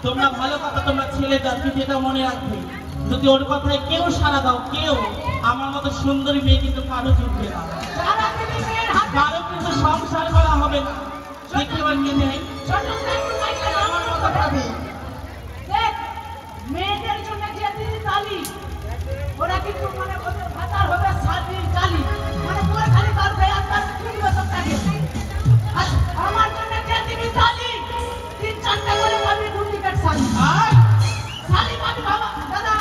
তোমরা ভালো কথা তোমরা ছেলে জাতি যেটা মনে রাখবে যদি ওর কথায় কেউ সাড়া দাও কেউ আমার মতো সুন্দরী মেয়ে কিন্তু কারো জুটবে না কারো কিন্তু সংসার করা হবে না দেখতে পারিয়ে নেই আমার মতো পাবে মেয়েদের জন্য যে দিদি তালি ওরা কিন্তু মানে ওদের ভাতার হবে সাজি তালি মানে পুরো খালি করবে আর তার কিনবে সবটাকে আর আমার জন্য যে দিদি তালি তিন চারটা করে পাবি ডুপ্লিকেট শাড়ি শাড়ি পাবি বাবা দাদা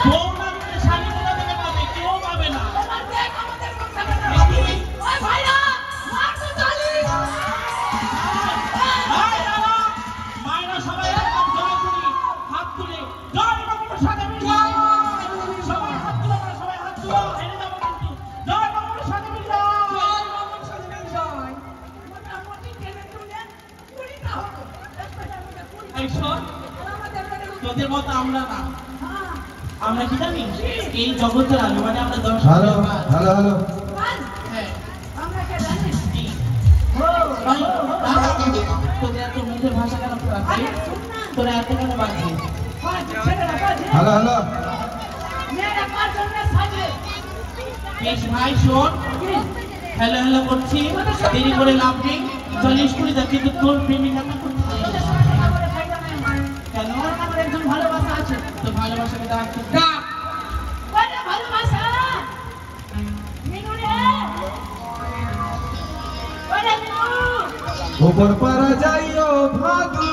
বৌমা শাড়ি গুলো থেকে পাবে কেউ পাবে না এবার দেখ আমাদের সংসারে ওই ভাইরা মার তো তালি মায়েরা সবাই জয় করি হাত তুলে জয় বাবার সাথে মিলে সবাই হাত তুলে সবাই হাত তুলে এনে যাবো কিন্তু জয় বাবার সাথে মিলে জয় বাবার সাথে মিলে জয় মোটামুটি টেনে তুলে কুড়িটা হতো এই শোন তোদের মতো আমরা না আমরা কি জানি এই জগতের আলো মানে আমরা দর্শক হ্যালো হ্যালো হ্যালো হ্যাঁ আমরা কে জানি তোদের এত মুখের ভাষা কেন তোরা এত কেন বাজছে হ্যালো হ্যালো মেয়েরা কার জন্য সাজে বেশ ভাই শোন হ্যালো হ্যালো করছি দেরি করে লাভ নেই চল্লিশ কুড়ি যা কিন্তু তোর প্রেমিকা কেন আমার একজন ভালোবাসা আছে তো ভালোবাসাকে ডাকছিস ডাক বলে ভালোবাসা মিনুরে বলে ऊपर पर जाइयो भादो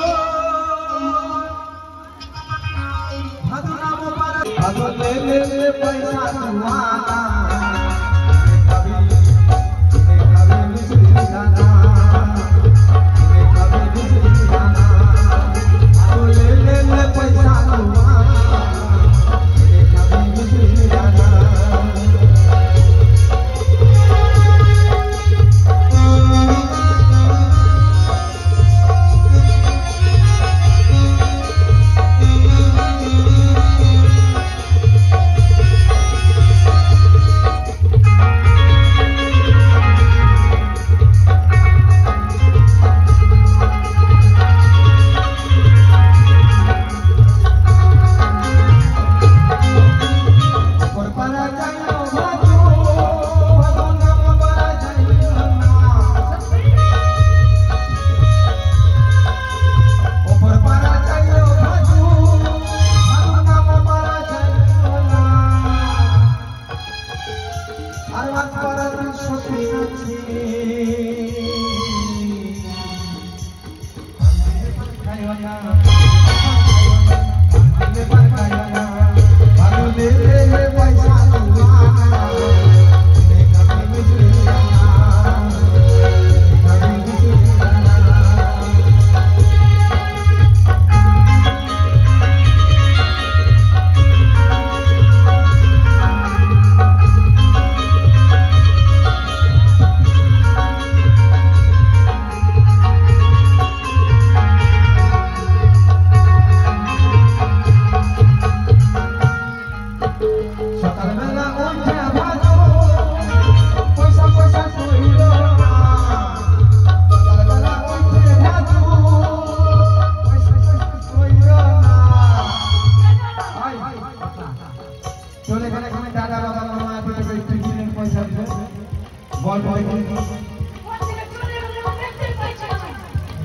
भादो नाम पर भादो ले ले ले पैसा तुम्हारा कभी बिजली जाना कभी बिजली जाना भादो ले ले ले पैसा तुम्हारा कभी बिजली जाना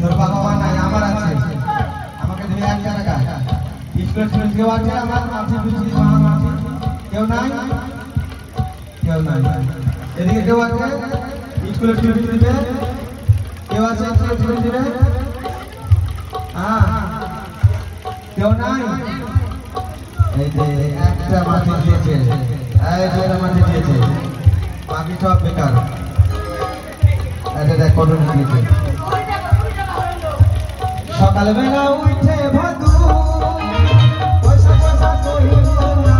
তোর বাবা মা নাই, আমার আছে। আমাকে দেবে 1,000 টাকা। স্কুলের স্টুডেন্ট কেউ আছে? আমার আছে, বুঝলি মা আছে। কেউ নাই? কেউ নাই। এদিকে কেউ আছে? স্কুলের স্টুডেন্ট দিবে? কেউ আছে স্কুলের স্টুডেন্ট দিবে? হ্যাঁ, কেউ নাই? এই যে একটা মাটি দিয়েছে, এই দুটা মাটি দিয়েছে, বাকি সব বেকার। এটা দেখ কত দিয়েছে। সকালে বেলা উঠে ভাদু পয়সা পয়সা কহিল না,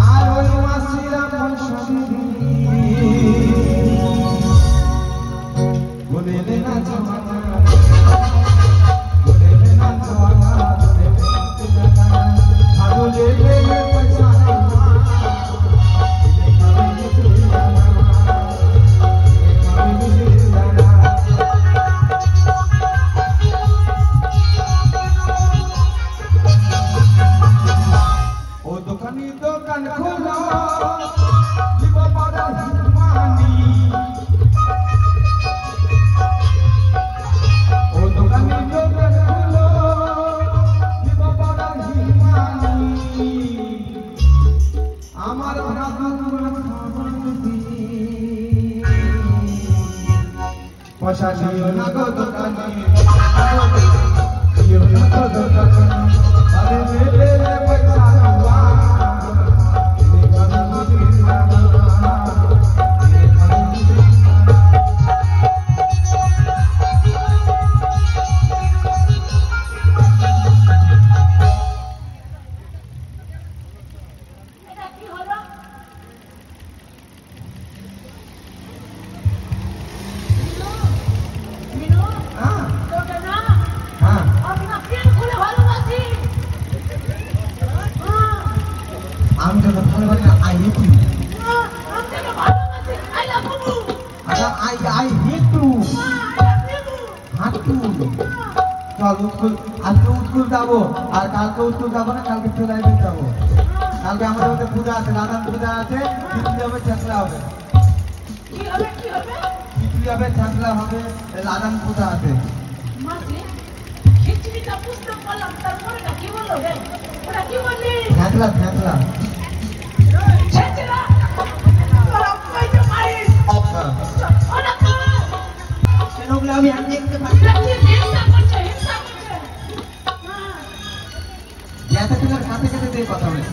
আর ওই মাসিরা পয়সা বলে না জমানা, বলে না জমানা, ভাদুলে বেলে পয়সা দোকান খোলো দিব পাড়া মানি, ও দোকানি দোকান খোলো দিব পাড়া মানি, আমার পয়সা দিও না গো দোকানি, দিও না গো দোকানি, আরে মেলে পয়সা যাবো, আর কালকে উত্তর যাবো না, কালকে চলে যাবো। কালকে আমাদের মধ্যে পূজা আছে, রাধান পূজা আছে, খিচুড়ি হবে, ছেঁচড়া হবে, খিচুড়ি হবে, ছেঁচড়া হবে, রাধান পূজা আছে। ছেঁচড়া ছেঁচড়া আমি দেখতে পাচ্ছি সাথে সাথে দিয়ে কথা বলে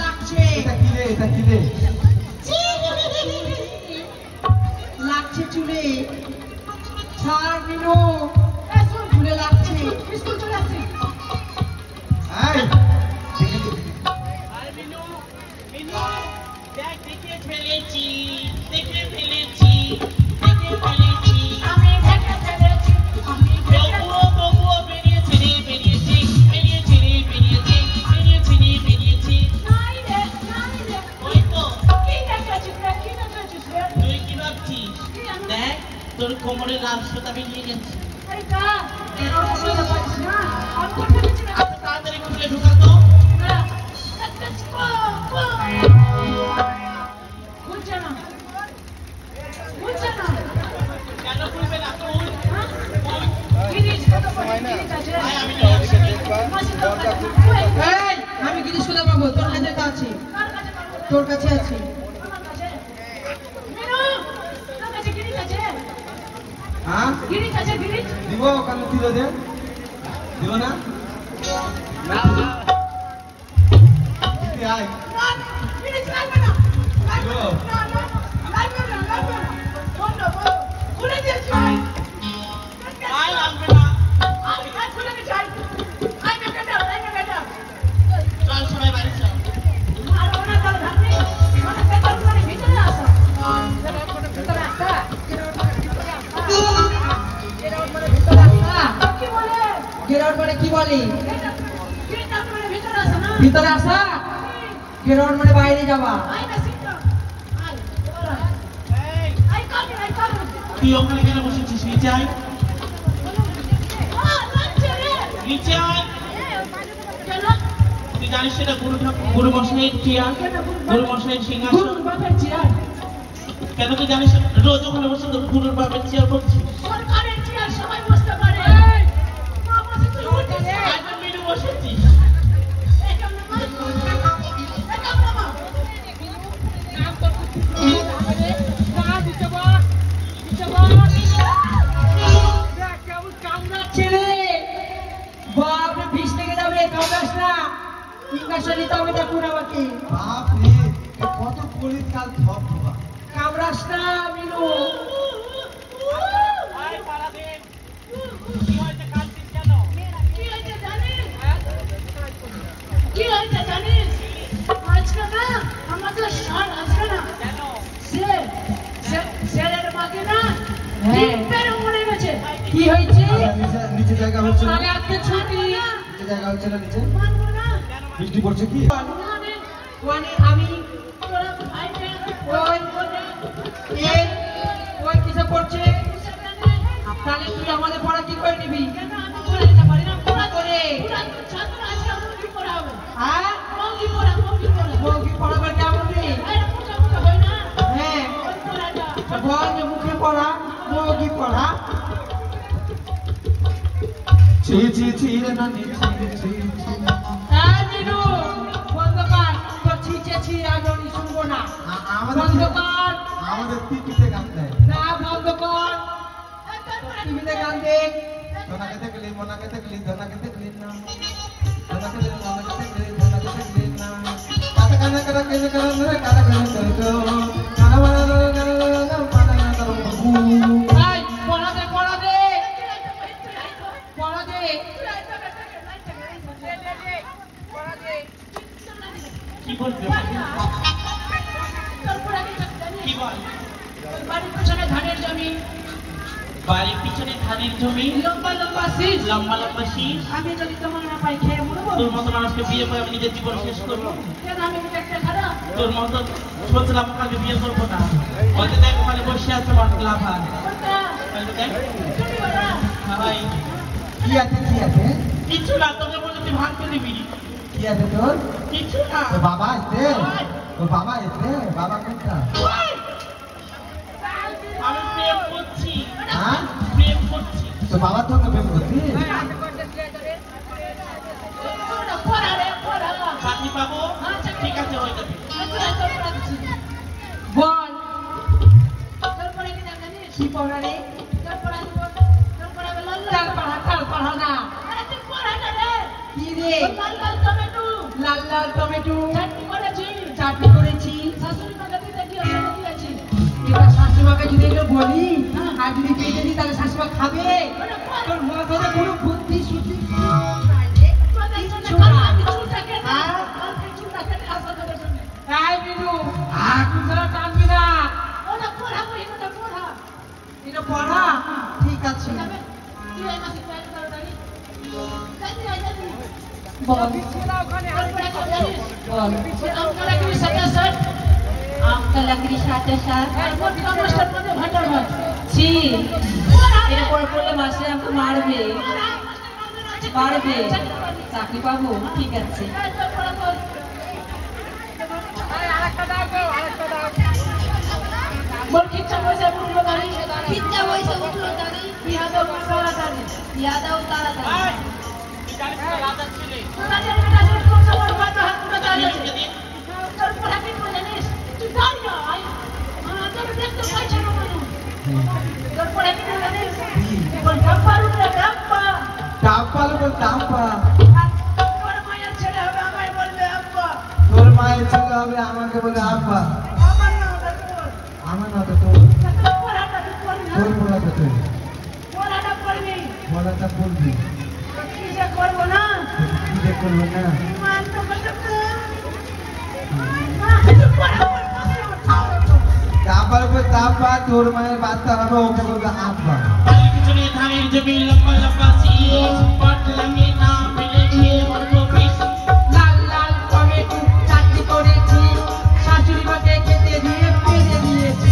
লাগছে, এটা কি রে, এটা কি রে লাগছে চুলে, ছাড় মিনু, চুলে লাগছে, স্কুল চলে আসছে। দেখে ফেলেছি, দেখে ফেলেছি, দেখে ফেলেছি, আমি দেখে ফেলেছি, আমি তবুও বেরিয়েছে রে, বেরিয়েছে, বেরিয়েছে রে, বেরিয়েছে, বেরিয়েছে রে, বেরিয়েছে। নাই রে, নাই রে, ওই তো কি দেখেছিস রে, কি দেখেছিস রে? তুই কি ভাবছিস? দেখ তোর কোমরে লাল সুতা বেরিয়ে গেছে। এইটা এর সুবিধা পাচ্ছিস না, আমি করতে দিচ্ছি না। তাড়াতাড়ি খুলে ঢুকাতো। খুলছে না, খুলছে না, কেন খুলবে না তুই? গিরিশ কত করে গিরিশ আছে? আমি নিয়ে আসছি। এই, আমি গিরিশ কোথায় পাবো? তোর কাছে তো আছে, তোর কাছে আছে। মিনু, তোর কাছে গিরিশ আছে? হ্যাঁ গিরিশ আছে, গিরিশ? দিব, ওখানে ছিল যে দিব না, আয় না, গিরিশ লাগবে না, লাগবে না, লাগবে না, লাগবে না, বন্ধ, বন্ধ, খুলে দিয়েছি। আয় লাগবে না। আমি খুলে দিয়েছি, আই বেটা, আই বেটা। চল সবাই বাড়ি চল। আর ওনা চল ধাপি, ওনা পেপার করে ভিতরে আসো। ভিতরে আসা, কি বলে? গেরাউন্ড মানে কি বলি? গিরিশ করে ভিতরে আসো না। ভিতরে আসা, গেরাউন্ড মানে বাইরে যাওয়া। আই না সিটো, আই, আই কামি, আই কামি। তুই ওখানে কেন বসেছিস? নিচে আয়, লাগছে রে। নিচে আয়। কেন? তুই জানিস সেটা গুরু মশাইয়ের চেয়ার, গুরু মশাইয়ের সিংহাসন। গুরুর বাপের চেয়ার। কেন তুই জানিস রোজ ওখানে বসে তো গুরুর বাপের চেয়ার করছিস? সরকারের চেয়ার সবাই বসতে পারে। মা বসে তুই উঠছিস। একদম মিনু বসেছিস। এই কেমন মা? এই কেমন মা? ছেলে বাপ রে, বিষ লেগে যাবে, কামড়াস না। ইঞ্জেকশন নিতে হবে দেখুন আমাকে। বাপ রে, কত পরিত কাল ধপ ধোয়া। কামড়াস না মিনু। কি হয়েছে জানিস? কি হয়েছে জানিস? আজকে না আমাদের সার আসবে না। শেরের মাকে না হ্যাঁ। ডিম্পের মরে গেছে। কি হয়েছে? নিচে জায়গা হচ্ছে না, আরে আজকে ছুটি। নিচে জায়গা হচ্ছে না, নিচে মানবো না। বৃষ্টি পড়ছে কি? মানে মানে আমি তোরা ভাইকে ওই এই ওই কিসে পড়ছে? তাহলে তুই আমাদের পড়া কি করে নিবি? কেন আমি করে দিতে পারি না? পুরা করে পুরা ছাত্র আজকে আমাকে কি করা হবে? হ্যাঁ, মৌকি পড়া। বউকে পড়াবার কেমন রে? আরে মুখে মুখে হয় না। হ্যাঁ, ওই পড়াটা। বল যে মুখে পড়া, বউকে পড়া। ছি ছি ছি রে নানি, ছি ছি ছি। এই মিনু, বন্ধ কর। তোর ছিচেছি আমি শুনবো না। বন্ধ কর। আমাদের টিভিতে গান দেয়। না, বন্ধ কর। টিভিতে গান দেখ। ধনাকে দেখলি, মনাকে দেখলি, ধনাকে দেখলি না। ধনাকে দেখলি, মনাকে দেখলি, ধনাকে দেখলি না। কাটা কানা কাটা কেনে কানা রে, কাটা কানা করে তো। কানা মানা রে, কানা মানা, কানা কানা করো বাবু। এই, পড়া দে, পড়া দে। পড়া দে। কি বলবি? কি বল? বাড়ির পেছনে ধানের জমি, বাড়ির পিছনে ধানের জমি, লম্বা লম্বা শীষ। লম্বা লম্বা শীষ। আমি যদি তোমার না পাই খেয়ে মরবো। তোর মতো মানুষকে বিয়ে করে আমি নিজের জীবন শেষ করবো? কেন আমি কি দেখতে খারাপ? তোর মতো সোচলাম ওখানে বিয়ে করবো না। হয়তো দেখ ওখানে বসে আছে লাভার। কোনটা? হয়তো দেখ তুমি বলো। ভাই কি আছে, কি আছে? কিছু না, তোকে বলে তুই ভাঙতে দিবি। কি আছে তোর? কিছু না। তোর বাবা এসে? তোর বাবা এসে? বাবা কোনটা? আমি প্রেম করছি, হ্যাঁ? প্রেম করছি। তোর বাবা তোকে প্রেম করছিস? ওটা পড়া রে, পড়া। চাকরি পাবো? ঠিক আছে, হয়ে যাবে। তোর পড়া দিচ্ছি। বল, তোর পড়া কি জানিস? কি পড়া রে? তোর পড়া দিব। তোর পড়া গেল তাল পড়া, তাল পড়া না। আরে তুই পড়া না রে। কি রে? লাল লাল টমেটো। লাল লাল টমেটো চাটনি করেছি। চাটনি করেছি। শাশুড়ি মাকে দিতে গিয়ে ফেলে দিয়েছি। এবার শাশুড়িমাকে যদি এগুলো বলি আর যদি পেটে দিই তাহলে শাশুড়িমা খাবে? তোর মাথাতে কোনো বুদ্ধি শুদ্ধি এই বিনু, তুই ছাড়া টানবি না। এটা পড়া? ঠিক আছে। বল, বল। আমটা লাকড়ি সাথে সাথ ছি, এরপর পড়লে মাসে আমাকে মারবে। মারবে? চাকরি পাবো? ঠিক আছে। খিচ্চা পয়সা উঠলো গাড়ি, খিচ্চা পয়সা উঠলো গাড়ি, ইয়াদাও তাড়াতাড়ি, ইয়াদাও তাড়াতাড়ি। তুই জানিস না রাজা ছেলে। রাজার বেটা যে কোন সময় বাধা হাত করে দাঁড়িয়েছে। তোর পড়া কি করে জানিস? তুই দাঁড়িয়ে আয়। তোর দেখতে পাইছে না মানুষ। তোর পড়া কি করে জানিস? বল ডাব্বার উঠলে ডাব্বা। ডাব্বা লোক ডাব্বা। তোর মায়ের ছেলে হবে আমায় বলবে আব্বা। তোর মায়ের ছেলে হবে আমাকে বলে আব্বা। আমার নাম ওটা তোর। আমার না তো তোর। তোর পড়াটা তুই করবি না। তোর বলা তো তুই। পড়াটা করবি। বলাটা বলবি। কি যে করবো না? কি যে করবো না? মান তো বলতে তুই পড়া করবো। ডাব্বার উপর ডাব্বা, তোর মায়ের বাচ্চা হবে ওকে বলবে আব্বা। বাড়ির পিছনে ধানের জমি, লম্বা লম্বা শীষ, পাট লাগিয়ে না ফেলে খেয়ে মরবো বিষ। লাল লাল টমেটো চাটনি করেছি, শাশুড়িমাকে খেতে দিয়ে পেরে দিয়েছি।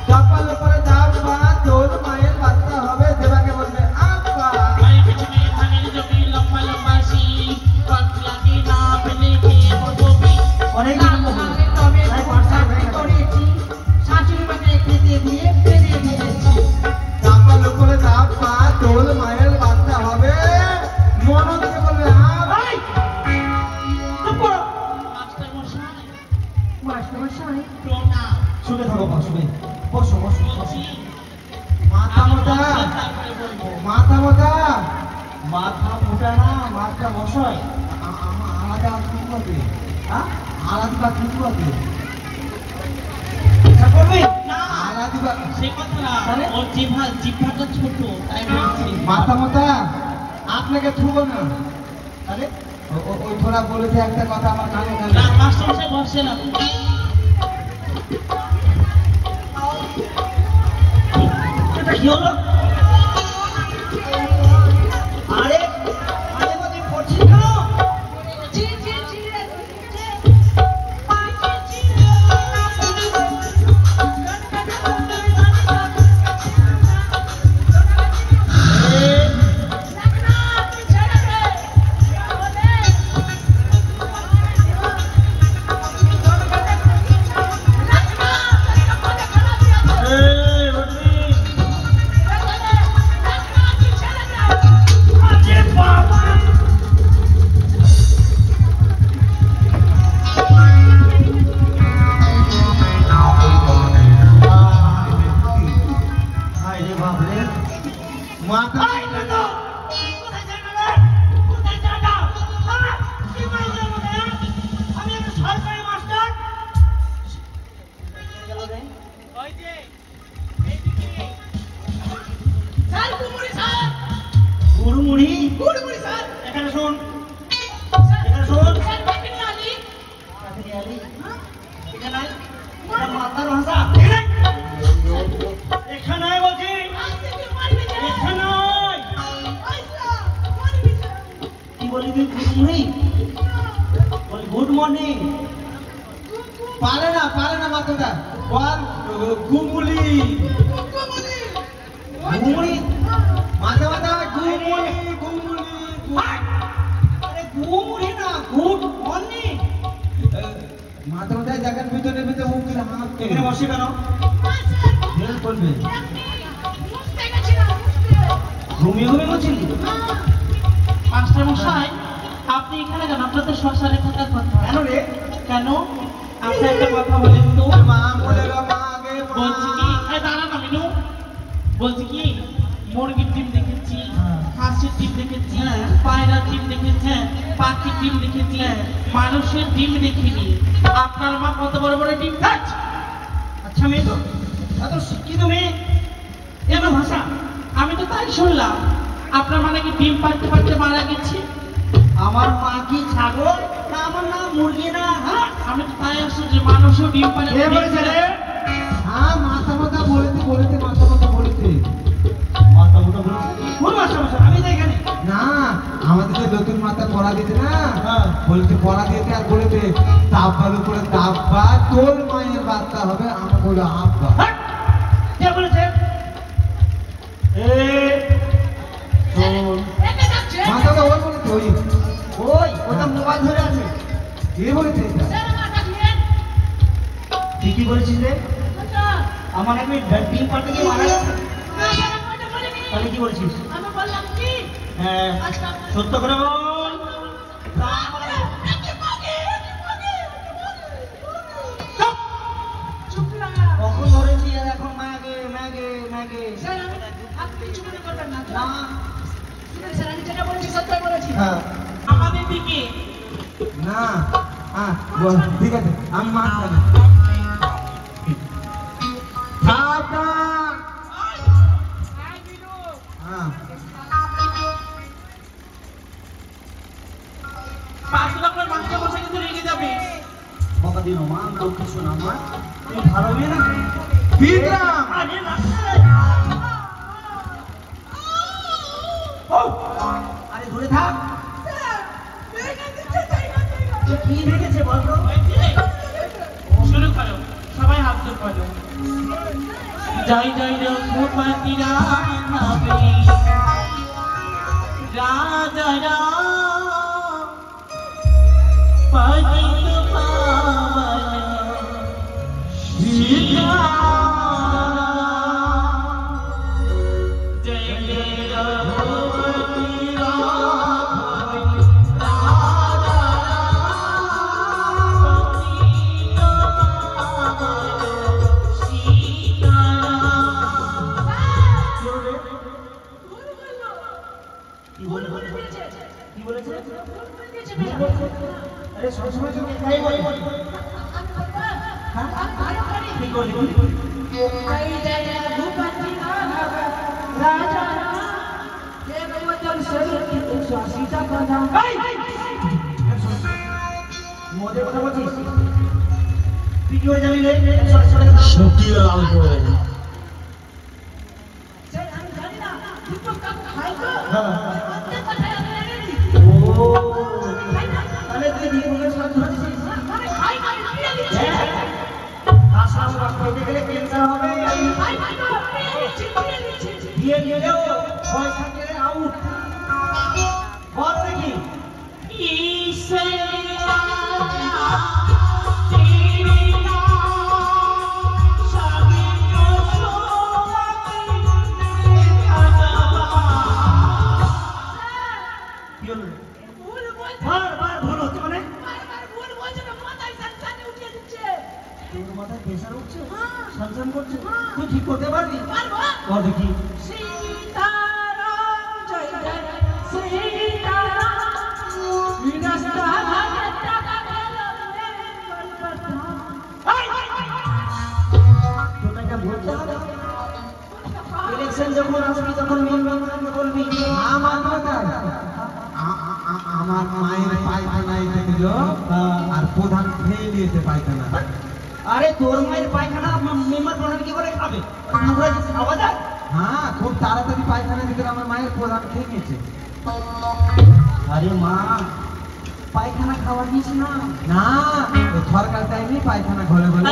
ডাব্বার উপরে ডাব্বা, তোর মায়ের বাচ্চা হবে দেবাকে বলবে আব্বা। বাড়ির পিছনে ধানের জমি, লম্বা লম্বা শীষ, পাট লাগিয়ে না ফেলে অনেক তাহলে তবে চাকরি করেছি শাশুড়ি মাকে খেতে দিয়ে ফেলে দিয়েছি চাপার উপরে চাপা তোল মায়ের বাচ্চা হবে মনে দিয়ে বলবে হ্যাঁ মাস্টার মশাই মাস্টারমশাই প্রণাম শুনে থাকো শুনে বসো বসো বলছি মাথা মোটা তারপরে বলবো মাথা মোটা মাথা মোটা না মাথা বসাই আলাদা কি করবে হ্যাঁ আলাদা কি করবে করবে না আলাদা সে কথা না তাহলে? ওর জিভাটা ছোট তাই বলছি মাথা মোটা আপনাকে থুবো না তাহলে ওই থোড়া বলেছে একটা কথা আমার কানে না কানে মাস্টার মশাই বসে না এটা কি হলো আরে আরে মধ্যে পড়ছিস কেন জি জি জি আরে বাপ রে মাথা গুড়মুড়ি এখানে শোন এখানে শোন এখানে এটা মাথার ভাষা এখানে বলছি এখানে কি বলি তুই গুড়মুড়ি বল গুড মর্নিং পারে না মাথাটা বল গুমুলি গুমুলি মাথা গুমুলি আরে গুমুলি না গুড মর্নিং মাথা জায়গার ভিতরে মুখ হাত এখানে বসে কেন বের করবে ঘুমিয়ে বলছিলি মাস্টার মশাই আপনি এখানে কেন আপনাদের শ্মশানে থাকার কথা কেন রে কেন আপনি একটা কথা বলেন তো মা বলে মা আগে বলছি কি দাঁড়ান মিনু বলছি কি মুরগির ডিম দেখেছি হাঁসের ডিম দেখেছি পায়রার ডিম দেখেছি পাখির ডিম দেখেছি মানুষের ডিম দেখিনি আপনার মা কত বড় বড় ডিম খাচ্ছে আচ্ছা মেয়ে তো এত শিক্ষিত মেয়ে এমন ভাষা আমি তো তাই শুনলাম আপনার মানে কি ডিম পাড়তে পারতে মারা গেছে আমার মা কি ছাগল না আমার না মুরগি না হ্যাঁ আমি তো তাই আসছি যে মানুষও ডিম পারে কে বলেছে রে হ্যাঁ মাথা বলেছে মাথা বলেছে কোন মাথা আমি তো এখানে না আমাদের যে নতুন মাথা পড়া দিতে না বলতে পড়া দিতে আর বলেছে তাপবার উপরে তাপবা তোর মায়ের বাচ্চা হবে আমরা বলে আব্বা কে বলেছে মাথাটা ওই বলেছে ওই ওটা মোবাইল ধরে আছে কে বলেছে এটা তুই কি বলেছিস রে আমার আমি ডিম পাল্টে গিয়ে মারা গেছে তাহলে কি বলছিস আমি বললাম কি হ্যাঁ সত্য করে বল কখন ধরেছি আর এখন ম্যাগে আপনি কিছু মনে করবেন না না স্যার আমি যেটা বলেছি সত্যই বলেছি হ্যাঁ আমাদের দিকে না হ্যাঁ ঠিক আছে আমি মাছ খাবো সাবধান হ্যাঁ পাঁচশো আপনার মাস্টার মশাই কিন্তু রেগে যাবে বকা দিও মা লক্ষ্মী শোনা মা তুমি ভালো মেয়ে না বিক্রম আরে না আরে ধরে থাক কি ভেঙেছে বলতো শুরু করো সবাই হাত জোর করো যাই যাই রঘুপতিরা হবে রাজা রাম পতিত আমার মায়ের পায়খানায় দিল আর প্রধান খেয়ে নিয়েছে পায়খানা। আরে তোর মায়ের পায়খানা মেম্বার প্রধান কি করে খাবে? খাওয়া যায়? হ্যাঁ, খুব তাড়াতাড়ি পায়খানা দিকে আমার মায়ের প্রধান খেয়ে নিয়েছে। আরে মা পায়খানা খাওয়া দিয়েছে না? না, সরকার টাইমে পায়খানা ঘরে ঘরে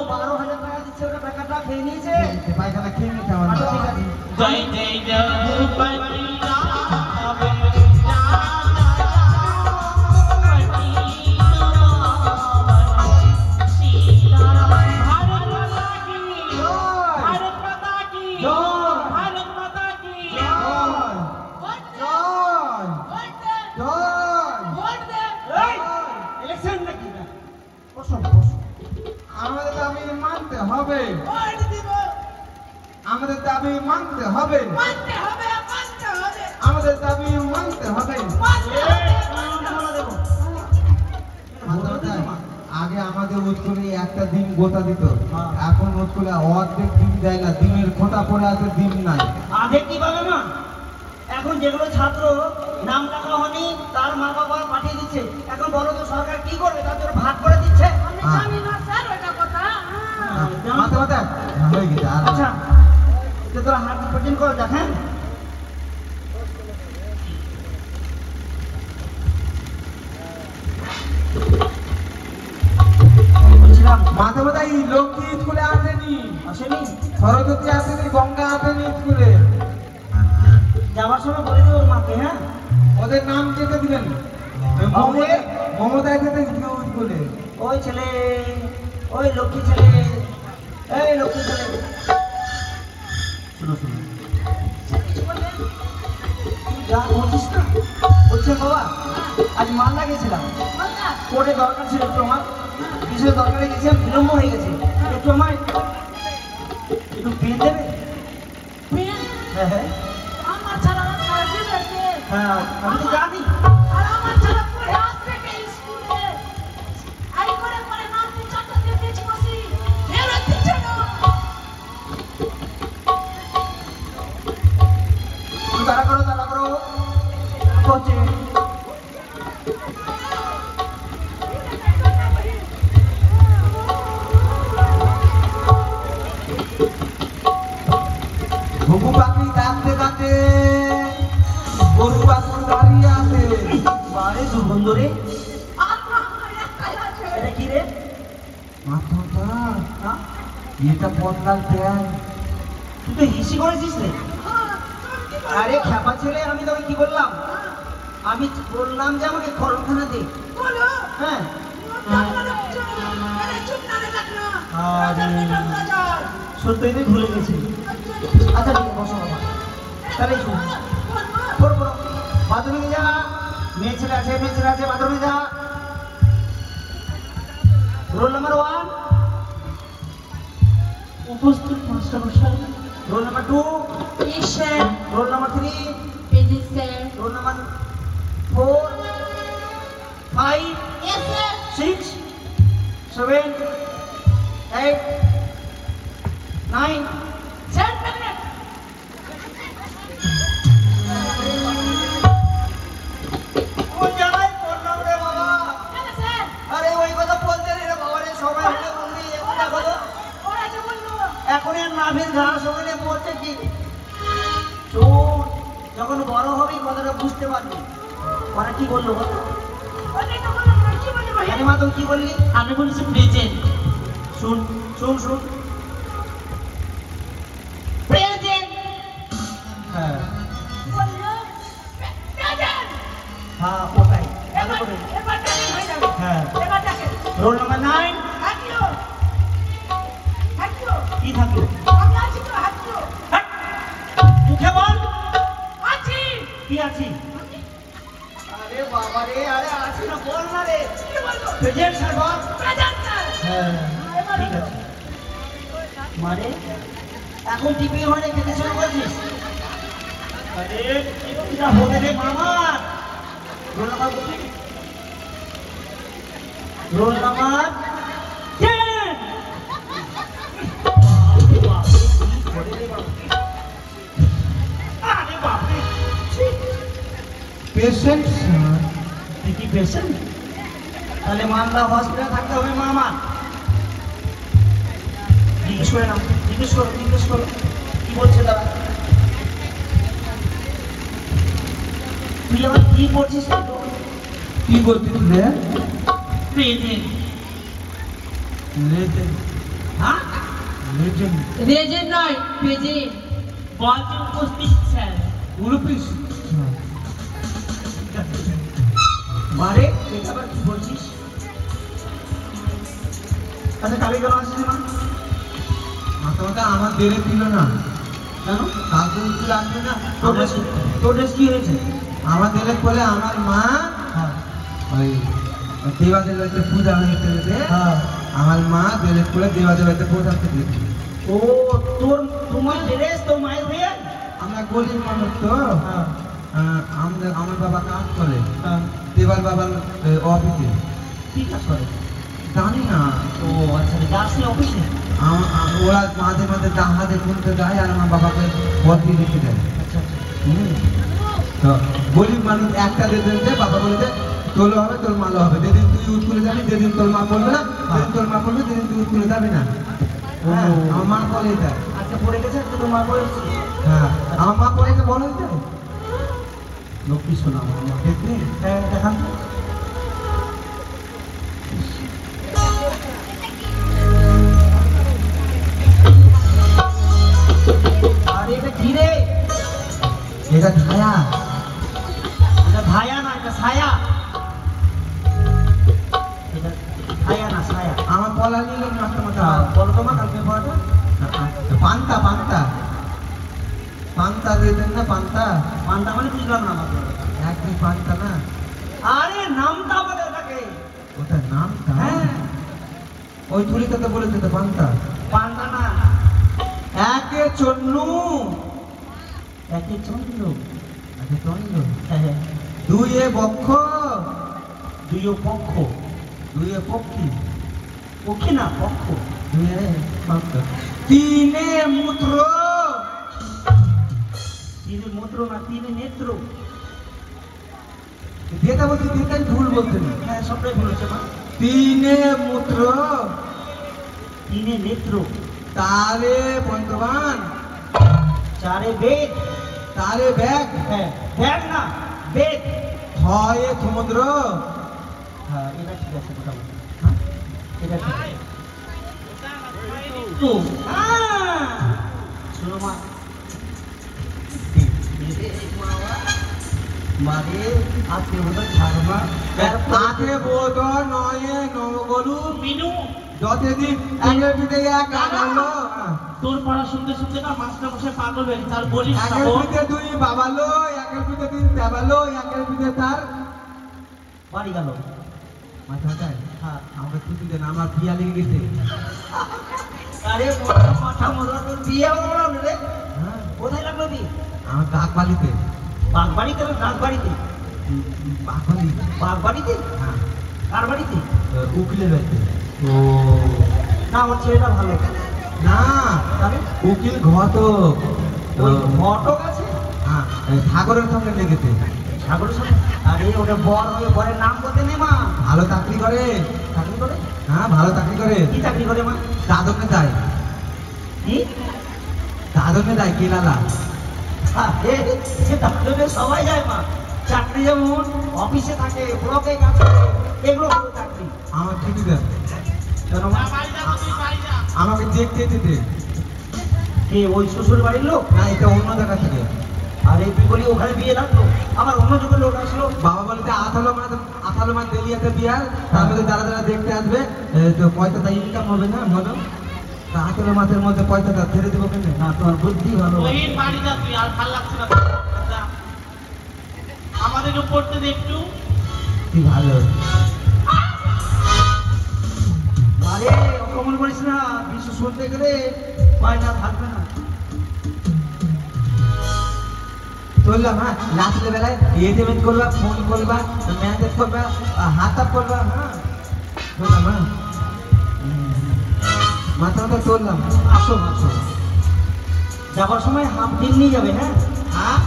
12,000 টাকা দিচ্ছে, ওটা বেকারটা খেয়ে নিয়েছে। পায়খানা খেয়ে নিয়েছে আমার আচ্ছা, ঠিক আছে। জয় জয় জয় পায়খানা আমাদের দাবি মানতে হবে, আমাদের দাবি মানতে হবে, আমাদের দাবি মানতে হবে। আগে আমাদের স্কুলে একটা ডিম গোটা দিত, এখন স্কুলে অর্ধেক ডিম দেয় না, ডিমের খোঁটা পড়ে আছে, ডিম নাই। আগে কি পাবে না, এখন যেগুলো ছাত্র নাম লেখা হয়নি তার মা বাবা পাঠিয়ে দিচ্ছে। এখন বলো তো সরকার কি করবে? তাদের ভাগ করে দিচ্ছে। মাথা মাথা হয়ে গেছে। আচ্ছা তোরা হাত প্রেজেন্ট করে দেখেন। মাথা মাথা এই লক্ষ্মী স্কুলে আসেনি, আসেনি, সরস্বতী আসেনি, গঙ্গা আসেনি স্কুলে। যাওয়ার সময় বলে দেবো মাকে। হ্যাঁ, ওদের নাম কেটে দিলেন। মমতা এসেছে স্কুলে। ওই ছেলে, ওই লক্ষ্মী ছেলে, এই লক্ষ্মী ছেলে। শুনো শুনো, যা বলছিস না, বলছে বাবা আজ মালদা গেছিলাম, কোর্টে দরকার ছিল, একটু আমার বিশেষ দরকারে গেছিলাম, বিলম্ব হয়ে গেছে, একটু আমার একটু পেন দেবে? হ্যাঁ হ্যাঁ হ্যাঁ, আমি তো জানি। তাড়া করো তাড়া করো করছে। ঘুঘু পাখি কাঁদতে কাঁদতে গরু বাছুর দাঁড়িয়ে আছে। বারে দুর্গন্ধ রে, এটা কি রে? মাথাটা এটা বদলাল প্যান। তুই তো হিসি করেছিস রে। আরে খ্যাপা ছেলে, আমি তোকে কি বললাম? আমি বললাম যে আমাকে গরমখানা দে। হ্যাঁ আরে সত্যি তো ভুলে গেছি। আচ্ছা ঠিক আছে, বসো বাবা। তাহলে শোন, বাথরুমে যা, মেয়ে ছেলে আছে বাথরুমে যা। রোল নাম্বার 1 উপস্থিত মাস্টার মশাই। Roll number 2 Yes, sir. Roll number 3 Present, sir. Roll number 4 5 Yes, sir. 6 7 8 9 Sir, present. কোন জায়গায় পড়লাম রে বাবা? Yes, sir. আরে ওই কথা বলতে রে বাবা রে, সবাই মিলে বলবি এখন দেখো তো। ওরা যে বললো, এখন এর নাভির ঘাড় সঙ্গে পড়ছে কি? শোন, যখন বড় হবি কথাটা বুঝতে পারবি। ওরা কি বললো বল? ওটাই তো বললাম, ওরা কি বললো ভাইয়া? আরে মা তুমি কি বললি? আমি বলেছি প্রেজেন্ট। শুন শুন শুন, প্রেজেন্ট। হ্যাঁ বললো, present. হ্যাঁ ওটাই ভালো এবার করে। এবার দেখেন হয়ে যাবে। হ্যাঁ। এবার দেখেন। Roll number 9 হাঁটিও। হাঁটিও। কি থাকলো? আমি আছি তো, হাঁটিও। হ্যাট! মুখে বল আছি। কি আছি। আরে বাবা রে, আরে আছি না বল না রে। কি বললো? প্রেজেন্ট স্যার বল। Present, sir. হ্যাঁ ঠিক আছে। মানে এখন টিপি হয়ে খেতে শুরু করছিস? আরে এটা হতে রে মামা। রোল নাম্বার কত? Roll number 10। আরে বাপরে, পেশেন্ট স্যার। তুই কি পেশেন্ট? তাহলে মালদা হসপিটাল থাকতে হবে মামা। জিজ্ঞেস করে নাও, জিজ্ঞেস করো কি বলছে তারা। তুই আবার কি করছিস? কি করছিস রে? প্রেজেন্ট। লেজেন্ড। হ্যাঁ লেজেন্ড। Present নয়, present. বলছে উপস্থিত স্যার। উলুপিস। মারে এটা আবার কি বলছিস? আচ্ছা কালি কেন আসছিস না? মাথা আমার দেরে দিল না। কেন? কালকে স্কুল আসবে না। তোর ড্রেস কি হয়েছে? আমার দেরে বলে আমার মা হ্যাঁ ওই দেবাদের বাড়িতে পূজা হয়েছে। হ্যাঁ। আমার মা দেরে বলে দেবাদের বাড়িতে পোশাক দিয়েছে। ও তোমার ড্রেস তোর মায়ের হয়ে? আমরা গরিব মানুষ তো। হ্যাঁ আমার বাবা কাজ করে হ্যাঁ। দেবার বাবার অফিসে। ঠিক আছে। জানি না। ও আচ্ছা, যাসনি অফিসে? ওরা মাঝে মাঝে জাহাজে খুলতে যায় আর আমার বাবাকে বদলি রেখে দেয়। আচ্ছা আচ্ছা। তো গরিব মানুষ একটা যেদিন বাবা বলেছে তোর হবে তোর মালো হবে, যেদিন তুই স্কুলে যাবি যেদিন তোর মা পড়বে না, যেদিন তোর মা পড়বে যেদিন তুই স্কুলে যাবি না। হ্যাঁ, আমার মা বলে দেয়। আচ্ছা পড়ে গেছে, আজকে তোর মা পড়েছে? হ্যাঁ, আমার মা পড়েছে বলে দেয়। লক্ষ্মী শোনা আমার মা। দেখলি? হ্যাঁ দেখান তো। আরে এটা কি রে? এটা ছায়া। এটা ভায়া না, এটা ছায়া। এটা ছায়া না, ছায়া। আমার পলা নিল মাস্টার মাথা। বলো তো মা কালকে পড়াটা। পান্তা পান্তা পান্তা দিয়ে দেন না, পান্তা। পান্তা মানে বুঝলাম না আমার। একদিন পান্তা না, আরে নামটা বলে ওটাকে। ওটার নামটা। হ্যাঁ ওই তুলিতে তো বলেছে তো পান্তা। পান্তা না, একে চন্নু। একে চন্দ্র। একে চন্দ্র। হ্যাঁ দুইয়ে বক্ষ। দুইও পক্ষ। দুইয়ে পক্ষী। পক্ষী না পক্ষ। দুইয়ে পান্তা। তিনে মূত্র। তিনে মূত্র না, তিনে নেত্র। যেটা বলছি তিনটাই ভুল বলতে না। হ্যাঁ সবটাই বলেছে মা। তিনে মূত্র তিনে নেত্র। তারে পঞ্চবান। চারে বেদ। তারে ব্যাগ। হ্যাঁ ব্যাগ না, বেদ। ছয়ে সমুদ্র। হ্যাঁ এটা ঠিক আছে মোটামুটি। হ্যাঁ এটা ঠিক আছে। তো শোনো মা, মারে আজকে বোধ ছাড়বা। আটে বোধ নয়ে নবগ বলুন মিনু যতদিন একের পিঠে এক হলো তোর পড়া শুনতে শুনতে না মাস্টার মশাই পাগল হয়ে গেছে। আর বলিস না একের বোন। পিঠে দুই বাবালো একের পিঠে তিন দেবালো একের পিঠে তার বাড়ি গেল। মাথাটায় হ্যাঁ আমাকে ছুটি দেন আমার বিয়া লেগে গেছে আরে মাথা মোড়া তোর বিয়ে হলো রে। হ্যাঁ কোথায় লাগলো বিয়ে? আমার ডাকবালিতে বাগবাড়িতে না ডাকবাড়িতে? বাকলি বাগবাড়িতে? হ্যাঁ কার বাড়িতে? উকিলের বাড়িতে ও না, ওর ছেলেটা ভালো। না উকিল ঘটক ওই ঘটক আছে হ্যাঁ সাগরের সঙ্গে লেগেছে সাগরের সাথে। আরে ওটা বর হয়ে বরের নাম বলতে নেই মা। ভালো চাকরি করে চাকরি করে? হ্যাঁ ভালো চাকরি করে কি চাকরি করে মা? দাদনে যায় কি? দাদনে যায় কেলালা আরে, সে দাদনে সবাই যায় মা। চাকরি যেমন অফিসে থাকে, ব্লকে কাজ করে, এগুলো ভালো চাকরি। আমার ছুটি দেন কেন মা? আমাকে দেখতে যেতে কে ওই শ্বশুর বাড়ির লোক? না এটা অন্য জায়গা থেকে আরে তুই বলি ওখানে বিয়ে লাগলো, আবার অন্য যুগের লোক আসলো। বাবা বলতে আঠালো মাস দেলিয়াতে বিয়ার তার মধ্যে যারা যারা দেখতে আসবে তো পয়সাটা ইনকাম হবে না ভালো 18 মাসের মধ্যে পয়সাটা ছেড়ে দেবো কেন না, তোমার বুদ্ধি ভালো। ওই বাড়ি যা তুই, আর ভালো লাগছে না। যা। আমাদেরকে পড়তে দে একটু। কি ভালো আরে অকমন করিস না, বিশ্ব শুনতে গেলে পায়না থাকবে না। চললাম হ্যাঁ লাস্টের বেলায় এটিএম করবা ফোন করবা ম্যানেজ করবা হাত আপ করবা হ্যাঁ চললাম হ্যাঁ মাথা মাথা চললাম আসো আসো। যাবার সময় হাফ ডিম নিয়ে যাবে। হ্যাঁ হ্যাঁ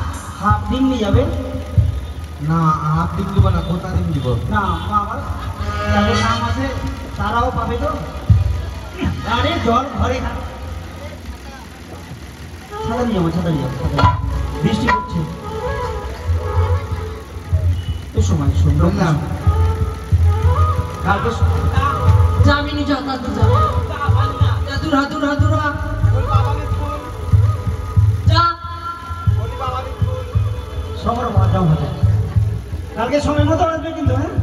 হাফ ডিম নিয়ে যাবে। না হাফ ডিম দিব না গোটা ডিম দিব না মা, আমার যাদের নাম আছে তারাও পাবে তো। আরে জল ঘরে খা। ছাতা নিয়ে যাবো, ছাতা নিয়ে যাবো, ছাতা নিয়ে যাবো। বৃষ্টি পড়ছে। এসো মা, সুন্দর। বললাম কালকে যামিনি যা দাদু যা যা দূর হা দূর হা দূর হা যা সমর বাজাও হবে। কালকে সময় মতো আসবে কিন্তু। হ্যাঁ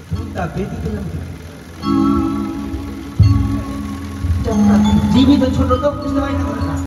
ফুলটা বেঁধে দিলাম জীবিত ছোট তো বুঝতে পারি না।